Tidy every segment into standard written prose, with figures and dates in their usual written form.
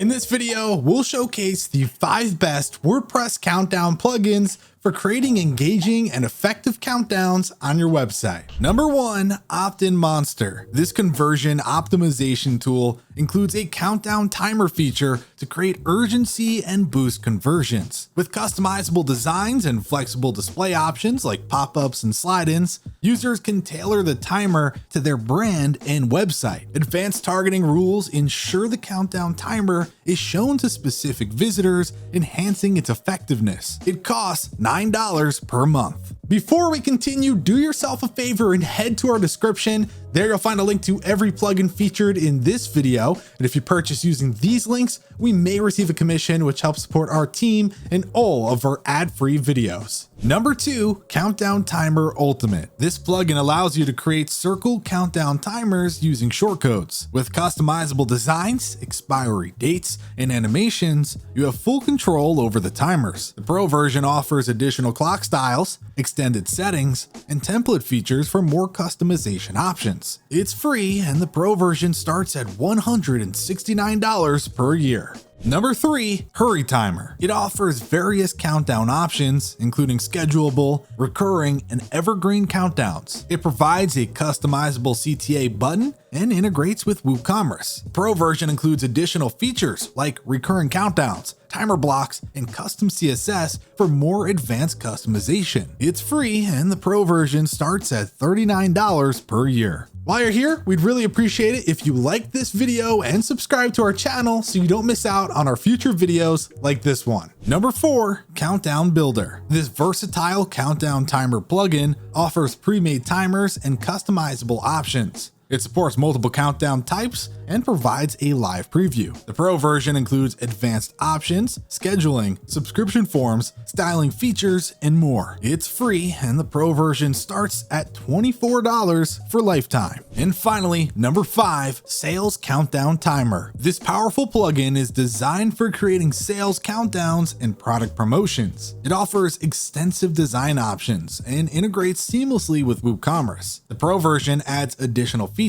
In this video, we'll showcase the 5 best WordPress countdown plugins for creating engaging and effective countdowns on your website. Number 1, OptinMonster. This conversion optimization tool includes a countdown timer feature to create urgency and boost conversions. With customizable designs and flexible display options like pop-ups and slide-ins, users can tailor the timer to their brand and website. Advanced targeting rules ensure the countdown timer is shown to specific visitors, enhancing its effectiveness. It costs $9 per month. Before we continue, do yourself a favor and head to our description. There you'll find a link to every plugin featured in this video. And if you purchase using these links, we may receive a commission, which helps support our team and all of our ad-free videos. Number 2, Countdown Timer Ultimate. This plugin allows you to create circle countdown timers using shortcodes. With customizable designs, expiry dates, and animations, you have full control over the timers. The Pro version offers additional clock styles, extended settings, and template features for more customization options. It's free, and the Pro version starts at $169 per year. Number 3, Hurry Timer. It offers various countdown options, including schedulable, recurring, and evergreen countdowns. It provides a customizable CTA button and integrates with WooCommerce. The Pro version includes additional features like recurring countdowns, timer blocks, and custom CSS for more advanced customization. It's free, and the Pro version starts at $39 per year. While you're here, we'd really appreciate it if you like this video and subscribe to our channel so you don't miss out on our future videos like this one. Number 4, Countdown Builder. This versatile countdown timer plugin offers pre-made timers and customizable options. It supports multiple countdown types and provides a live preview. The Pro version includes advanced options, scheduling, subscription forms, styling features, and more. It's free, and the Pro version starts at $24 for lifetime. And finally, number 5, Sales Countdown Timer. This powerful plugin is designed for creating sales countdowns and product promotions. It offers extensive design options and integrates seamlessly with WooCommerce. The Pro version adds additional features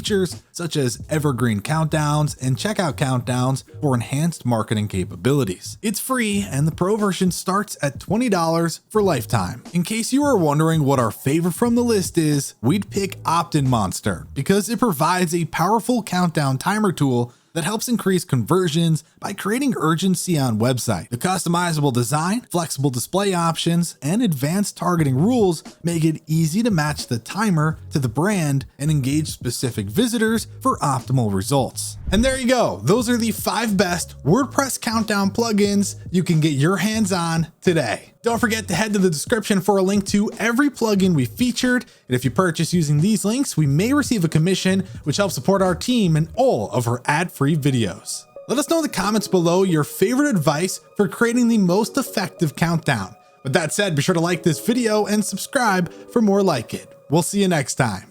such as evergreen countdowns and checkout countdowns for enhanced marketing capabilities. It's free, and the Pro version starts at $20 for lifetime. In case you are wondering what our favorite from the list is, we'd pick OptinMonster because it provides a powerful countdown timer tool that helps increase conversions by creating urgency on website. The customizable design, flexible display options, and advanced targeting rules make it easy to match the timer to the brand and engage specific visitors for optimal results. And there you go. Those are the 5 best WordPress countdown plugins you can get your hands on today. Don't forget to head to the description for a link to every plugin we featured. And if you purchase using these links, we may receive a commission, which helps support our team and all of our ad-free videos. Let us know in the comments below your favorite advice for creating the most effective countdown. With that said, be sure to like this video and subscribe for more like it. We'll see you next time.